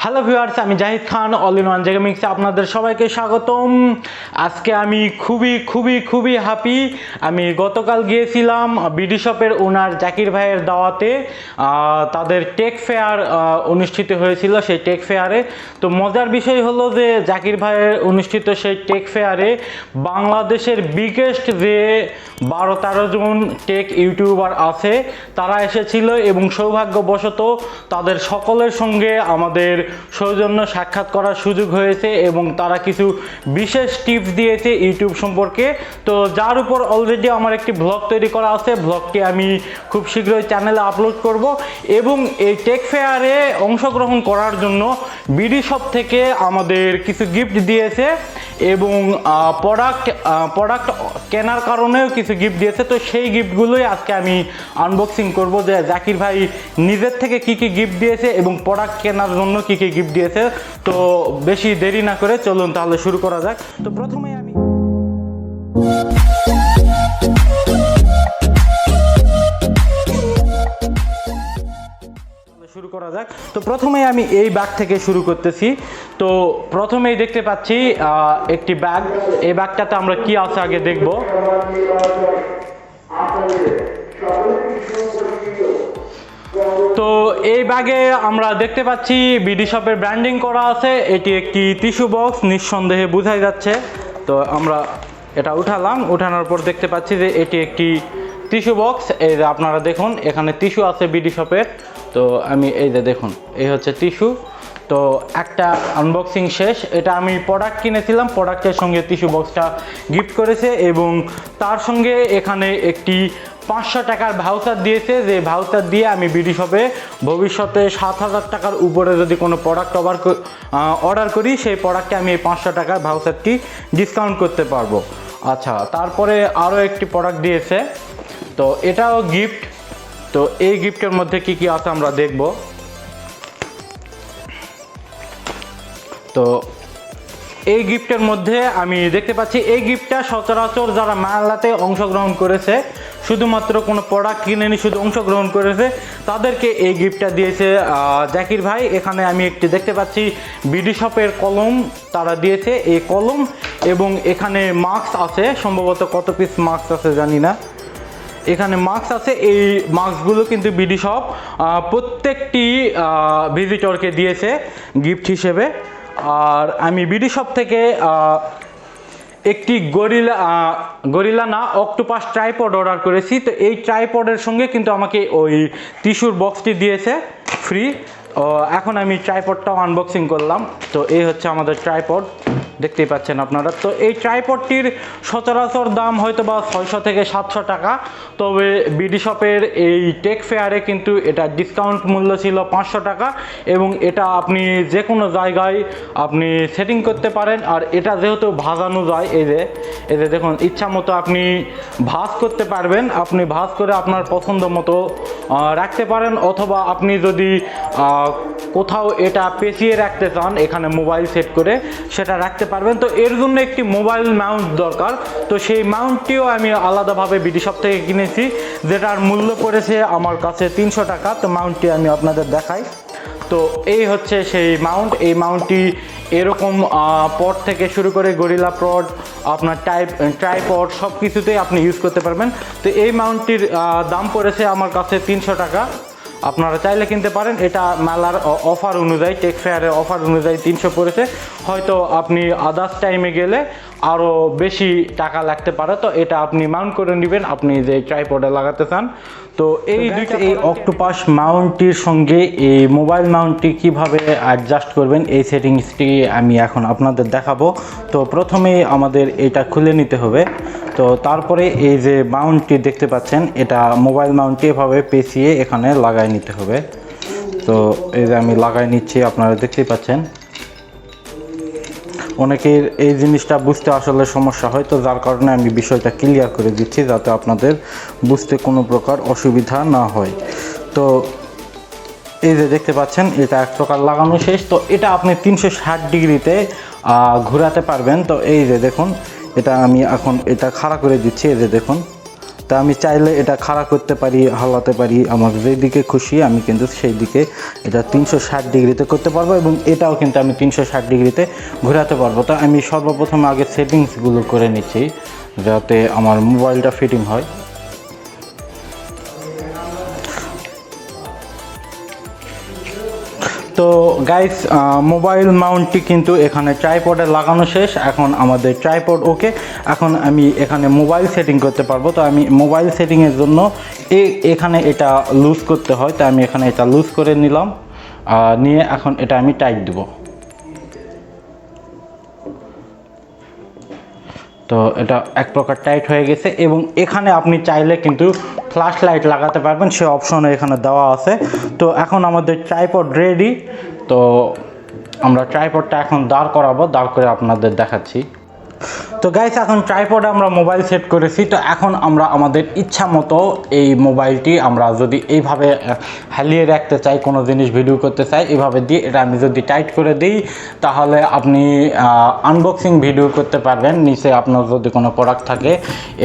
Hello viewers, আমি জাহিদ খান all in one জেগেমিক্সে আপনাদের সবাইকে স্বাগতম। আজকে আমি খুবই হ্যাপি। আমি গতকাল গিয়েছিলাম বিডিশপের ওনার জাকির ভাইয়ের দাওয়াতে। তাদের টেক ফেয়ার অনুষ্ঠিত হয়েছিল। সেই টেক ফেয়ারে তো মজার বিষয় হলো যে জাকির ভাইয়ের অনুষ্ঠিত সেই টেক ফেয়ারে বাংলাদেশের বিগেস্ট যে 12-13 জন টেক ইউটিউবার আছে তারা এসেছিল এবং সৌভাগ্যবশত তাদের সকলের সঙ্গে আমাদের সৌজন্য সাক্ষাৎ করার সুযোগ হয়েছে এবং তারা কিছু বিশেষ টিপস দিয়েছে ইউটিউব সম্পর্কে। তো যার উপর অলরেডি আমার একটি ব্লগ তৈরি করা আছে, ব্লগটি আমি খুব শীঘ্রই চ্যানেলে আপলোড করব। এবং এই টেক ফেয়ারে অংশগ্রহণ করার জন্য বিডিশপ থেকে আমাদের কিছু গিফট দিয়েছে এবং প্রোডাক্ট কেনার কারণেও কিছু গিফট দিয়েছে। তো সেই গিফটগুলোই আজকে আমি আনবক্সিং করব, যে জাকির ভাই নিজের থেকে কি গিফট দিয়েছে এবং প্রোডাক্ট কেনার জন্য কি গিফট দিয়েছে। তো বেশি দেরি না করে চলুন তাহলে শুরু করা যাক। তো প্রথমেই আমি এই ব্যাগ থেকে শুরু করতেছি। তো প্রথমেই দেখতে পাচ্ছি একটি ব্যাগ। এই ব্যাগটাতে আমরা কি আছে আগে দেখব। তো এই ব্যাগে আমরা দেখতে পাচ্ছি বিডিশপের ব্র্যান্ডিং করা আছে। এটি একটি টিস্যু বক্স, নিঃসন্দেহে বোঝাই যাচ্ছে। তো আমরা এটা উঠানোর পর দেখতে পাচ্ছি যে এটি একটি টিস্যু বক্স। এই যে আপনারা দেখুন, এখানে টিস্যু আছে বিডিশপের। তো আমি এই যে দেখুন, এই হচ্ছে টিস্যু। তো একটা আনবক্সিং শেষ। এটা আমি প্রোডাক্ট কিনেছিলাম, প্রোডাক্টের সঙ্গে টিস্যু বক্সটা গিফট করেছে এবং তার সঙ্গে এখানে একটি 500 টাকার ভাউচার দিয়েছে, যে ভাউচার দিয়ে আমি বিডিশপে ভবিষ্যতে 7000 টাকার উপরে যদি কোনো প্রোডাক্ট অর্ডার করি, সেই প্রোডাক্টে আমি এই 500 টাকার ভাউচারটি ডিসকাউন্ট করতে পারবো। আচ্ছা, তারপরে আরও একটি প্রোডাক্ট দিয়েছে, তো এটাও গিফট। তো এই গিফটের মধ্যে কি আছে আমরা দেখব। তো এই গিফটের মধ্যে আমি দেখতে পাচ্ছি এই গিফটটা সচরাচর যারা মেলাতে অংশগ্রহণ করেছে, শুধুমাত্র কোনো প্রোডাক্ট কিনেনি, শুধু অংশগ্রহণ করেছে, তাদেরকে এই গিফটটা দিয়েছে জাকির ভাই। এখানে আমি একটি দেখতে পাচ্ছি বিডিশপের কলম তারা দিয়েছে, এই কলম এবং এখানে মাস্ক আছে, সম্ভবত কত পিস মাস্ক আছে জানি না, এখানে মাস্ক আছে। এই মাস্কগুলো কিন্তু বিডিশপ প্রত্যেকটি ভিজিটরকে দিয়েছে গিফট হিসেবে। আর আমি বিডিশপ থেকে একটি গরিলা না অক্টোপাস ট্রাইপড অর্ডার করেছি। তো এই ট্রাইপডের সঙ্গে কিন্তু আমাকে ওই টিস্যুর বক্সটি দিয়েছে ফ্রি। এখন আমি ট্রাইপডটাও আনবক্সিং করলাম। তো এই হচ্ছে আমাদের ট্রাইপড, দেখতেই পাচ্ছেন আপনারা। তো এই ট্রাইপডটির সচরাচর দাম হয়তো বা 600 থেকে 700 টাকা। তবে বিডিশপের এই টেক ফেয়ারে কিন্তু এটা ডিসকাউন্ট মূল্য ছিল 500 টাকা এবং এটা আপনি যে কোনো জায়গায় আপনি সেটিং করতে পারেন। আর এটা যেহেতু ভাজানো যায়, এই যে দেখুন, ইচ্ছা মতো আপনি ভাঁজ করতে পারবেন। আপনি ভাঁজ করে আপনার পছন্দ মতো রাখতে পারেন, অথবা আপনি যদি কোথাও এটা পেঁচিয়ে রাখতে চান, এখানে মোবাইল সেট করে সেটা রাখতে পারবেন। তো এর জন্য একটি মোবাইল মাউন্ট দরকার। তো সেই মাউন্টটিও আমি আলাদাভাবে বিডিশপ থেকে কিনেছি, যেটার মূল্য পড়েছে আমার কাছে 300 টাকা। তো মাউন্টটি আমি আপনাদের দেখাই। তো এই হচ্ছে সেই মাউন্ট। এই মাউন্টটি এরকম পড থেকে শুরু করে গরিলা পড, আপনার ট্রাইপড, সব কিছুতেই আপনি ইউজ করতে পারবেন। তো এই মাউন্টটির দাম পড়েছে আমার কাছে 300 টাকা। আপনারা চাইলে কিনতে পারেন। এটা মেলার অফার অনুযায়ী, টেক ফেয়ারের অফার অনুযায়ী 300 পড়েছে। হয়তো আপনি আদার্স টাইমে গেলে আরও বেশি টাকা লাগতে পারে। তো এটা আপনি মাউন্ট করে নেবেন আপনি যে ট্রাইপডে লাগাতে চান। তো এই অক্টোপাস মাউন্টটির সঙ্গে এই মোবাইল মাউন্টটি কিভাবে অ্যাডজাস্ট করবেন, এই সেটিংসটি আমি এখন আপনাদের দেখাবো। তো প্রথমেই আমাদের এটা খুলে নিতে হবে। তো তারপরে এই যে মাউন্টটি দেখতে পাচ্ছেন, এটা মোবাইল মাউন্টটি এভাবে পেঁচিয়ে এখানে লাগাই নিতে হবে। তো এই যে আমি লাগাই নিচ্ছি, আপনারা দেখতেই পাচ্ছেন। অনেকের এই জিনিসটা বুঝতে আসলে সমস্যা হয়, তো যার কারণে আমি বিষয়টা ক্লিয়ার করে দিচ্ছি যাতে আপনাদের বুঝতে কোনো প্রকার অসুবিধা না হয়। তো এই যে দেখতে পাচ্ছেন, এটা এক প্রকার লাগানো শেষ। তো এটা আপনি 360 ডিগ্রিতে ঘোরাতে পারবেন। তো এই যে দেখুন, এটা আমি এখন এটা খাড়া করে দিচ্ছি। এই যে দেখুন, তা আমি চাইলে এটা খাড়া করতে পারি, হালাতে পারি, আমার যেদিকে খুশি আমি কিন্তু সেই দিকে এটা 360 ডিগ্রিতে করতে পারবো এবং এটাও কিন্তু আমি 360 ডিগ্রিতে ঘোরাতে পারবো। তো আমি সর্বপ্রথম আগে সেটিংসগুলো করে নিচ্ছি যাতে আমার মোবাইলটা ফিটিং হয়। তো গাইস, মোবাইল মাউন্টটি কিন্তু এখানে ট্রাইপডে লাগানো শেষ। এখন আমাদের ট্রাইপড ওকে। এখন আমি এখানে মোবাইল সেটিং করতে পারবো। তো আমি মোবাইল সেটিংয়ের জন্য এখানে এটা লুজ করতে হয়, তো আমি এখানে এটা লুজ করে নিলাম, নিয়ে এখন এটা আমি টাইট দেবো। তো এটা এক প্রকার টাইট হয়ে গেছে এবং এখানে আপনি চাইলে কিন্তু ফ্ল্যাশ লাইট লাগাতে পারবেন, সে অপশনও এখানে দেওয়া আছে। তো এখন আমাদের ট্রাইপড রেডি। তো আমরা ট্রাইপডটা এখন দাঁড় করাবো, দাঁড় করে আপনাদের দেখাচ্ছি। তো গাইস, এখন ট্রাইপডে আমরা মোবাইল সেট করেছি। তো এখন আমরা আমাদের ইচ্ছা মতো এই মোবাইলটি আমরা যদি এইভাবে হালিয়ে রাখতে চাই, কোনো জিনিস ভিডিও করতে চাই, এইভাবে দিয়ে এটা আমি যদি টাইট করে দিই তাহলে আপনি আনবক্সিং ভিডিও করতে পারবেন নিচে আপনার যদি কোনো প্রোডাক্ট থাকে।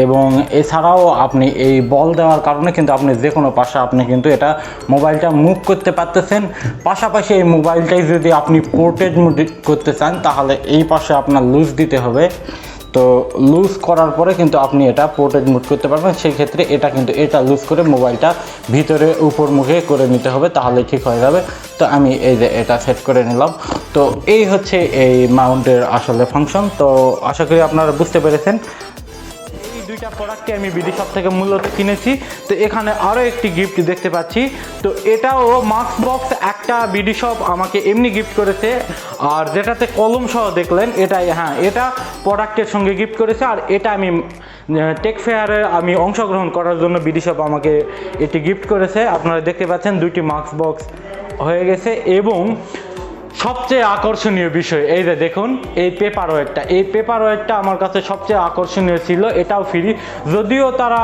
এবং এছাড়াও আপনি এই বল দেওয়ার কারণে কিন্তু আপনি যে কোনো পাশে আপনি কিন্তু এটা মোবাইলটা মুভ করতে পারতেছেন। পাশাপাশি এই মোবাইলটাই যদি আপনি পোর্ট্রেট মুড করতে চান তাহলে এই পাশে আপনার লুজ দিতে হবে। তো লুজ করার পরে কিন্তু আপনি এটা পোর্ট্রেট মুড করতে পারবেন। সেই ক্ষেত্রে এটা কিন্তু এটা লুজ করে মোবাইলটা ভিতরে উপর মুখে করে নিতে হবে, তাহলে ঠিক হয়ে যাবে। তো আমি এই যে এটা সেট করে নিলাম। তো এই হচ্ছে এই মাউন্টের আসলে ফাংশন। তো আশা করি আপনারা বুঝতে পেরেছেন। দুইটা প্রোডাক্টই আমি Bdshop থেকে মূলত কিনেছি। তো এখানে আরও একটি গিফট দেখতে পাচ্ছি। তো এটাও মাস্ক বক্স একটা Bdshop আমাকে এমনি গিফট করেছে, আর যেটাতে কলম সহ দেখলেন এটাই, হ্যাঁ এটা প্রোডাক্টের সঙ্গে গিফট করেছে। আর এটা আমি টেক ফেয়ারে আমি অংশগ্রহণ করার জন্য Bdshop আমাকে এটি গিফট করেছে। আপনারা দেখতে পাচ্ছেন দুইটি মাস্ক বক্স হয়ে গেছে। এবং সবচেয়ে আকর্ষণীয় বিষয় এই যে দেখুন, এই পেপার ওয়েটটা আমার কাছে সবচেয়ে আকর্ষণীয় ছিল। এটাও ফ্রি, যদিও তারা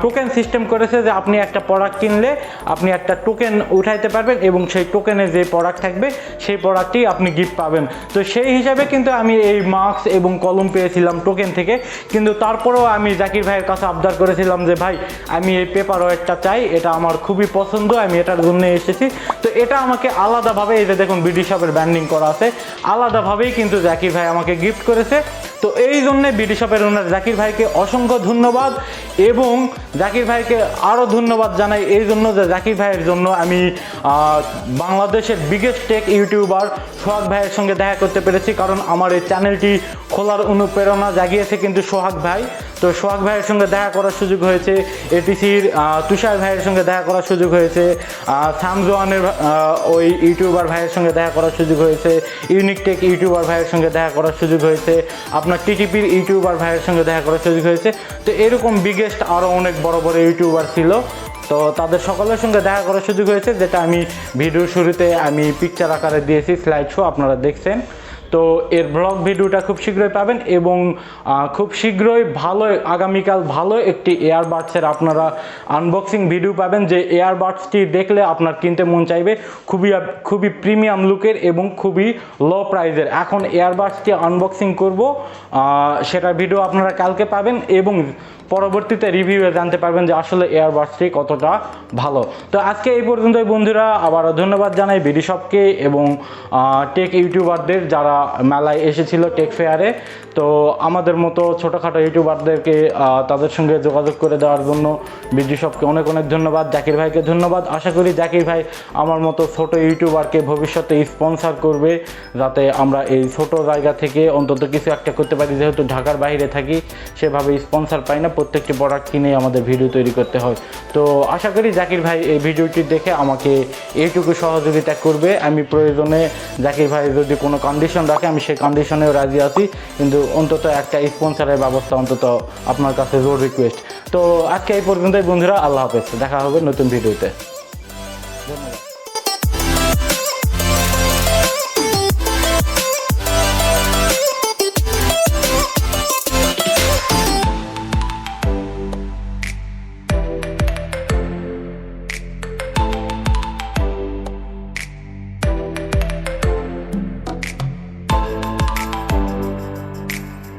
টোকেন সিস্টেম করেছে যে আপনি একটা প্রোডাক্ট কিনলে আপনি একটা টোকেন উঠাইতে পারবেন এবং সেই টোকেনে যে প্রোডাক্ট থাকবে সেই প্রোডাক্টই আপনি গিফট পাবেন। তো সেই হিসাবে কিন্তু আমি এই মাস্ক এবং কলম পেয়েছিলাম টোকেন থেকে। কিন্তু তারপরেও আমি জাকির ভাইয়ের কাছে আবদার করেছিলাম যে ভাই আমি এই পেপার ওয়েটটা চাই, এটা আমার খুবই পছন্দ, আমি এটার জন্য এসেছি। তো এটা আমাকে আলাদাভাবে এই যে দেখুন Bdshop ব্র্যান্ডিং করা আছে, আলাদাভাবেই কিন্তু জাকির ভাই আমাকে গিফট করেছে। তো এই জন্যে Bdshopের ওনার জাকির ভাইকে অসংখ্য ধন্যবাদ। এবং জাকির ভাইকে আরও ধন্যবাদ জানাই এই জন্য যে জাকির ভাইয়ের জন্য আমি বাংলাদেশের বিগেস্ট টেক ইউটিউবার সোহাগ ভাইয়ের সঙ্গে দেখা করতে পেরেছি। কারণ আমার এই চ্যানেলটি খোলার অনুপ্রেরণা জাগিয়েছে কিন্তু সোহাগ ভাই। তো সোহাগ ভাইয়ের সঙ্গে দেখা করার সুযোগ হয়েছে, এটিসির তুষার ভাইয়ের সঙ্গে দেখা করার সুযোগ হয়েছে, সামজোয়ানের ওই ইউটিউবার ভাইয়ের সঙ্গে দেখা করার সুযোগ হয়েছে, ইউনিক টেক ইউটিউবার ভাইয়ের সঙ্গে দেখা করার সুযোগ হয়েছে, আপনার টিটিপির ইউটিউবার ভাইয়ের সঙ্গে দেখা করার সুযোগ হয়েছে। তো এরকম বিগেস্ট আরও অনেক বড় বড় ইউটিউবার ছিল। তো তাদের সকলের সঙ্গে দেখা করার সুযোগ হয়েছে, যেটা আমি ভিডিওর শুরুতে আমি পিকচার আকারে দিয়েছি, স্লাইড শো আপনারা দেখছেন। তো এর ব্লগ ভিডিওটা খুব শীঘ্রই পাবেন এবং খুব শীঘ্রই আগামীকাল ভালো একটি এয়ারবাডসের আপনারা আনবক্সিং ভিডিও পাবেন, যে এয়ারবাডসটি দেখলে আপনার কিনতে মন চাইবে। খুবই প্রিমিয়াম লুকের এবং খুবই লো প্রাইজের। এখন এয়ারবাডসটি আনবক্সিং করব, সেটার ভিডিও আপনারা কালকে পাবেন এবং পরবর্তীতে রিভিউয়ে জানতে পারবেন যে আসলে এয়ারবাডসটি কতটা ভালো। তো আজকে এই পর্যন্তই বন্ধুরা, আবারও ধন্যবাদ জানাই Bdshopকে এবং টেক ইউটিউবারদের যারা মেলায় এসেছিল টেক ফেয়ারে। তো আমাদের মতো ছোটোখাটো ইউটিউবারদেরকে তাদের সঙ্গে যোগাযোগ করে দেওয়ার জন্য Bdshopকে অনেক অনেক ধন্যবাদ, জাকির ভাইকে ধন্যবাদ। আশা করি জাকির ভাই আমার মতো ছোট ইউটিউবারকে ভবিষ্যতে স্পন্সর করবে, যাতে আমরা এই ছোট জায়গা থেকে অন্তত কিছু একটা করতে পারি। যেহেতু ঢাকার বাইরে থাকি, সেভাবে স্পন্সর পাই না, প্রত্যেকটি প্রোডাক্ট কিনে আমাদের ভিডিও তৈরি করতে হয়। তো আশা করি জাকির ভাই এই ভিডিওটি দেখে আমাকে এইটুকু সহযোগিতা করবে। আমি প্রয়োজনে জাকির ভাই যদি কোনো কন্ডিশন রাখে আমি সেই কন্ডিশনেও রাজি আছি, কিন্তু অন্তত একটা স্পন্সরের ব্যবস্থা অন্তত আপনার কাছে জোর রিকোয়েস্ট। তো আজকে এই পর্যন্তই বন্ধুরা, আল্লাহ হাফেজ, দেখা হবে নতুন ভিডিওতে।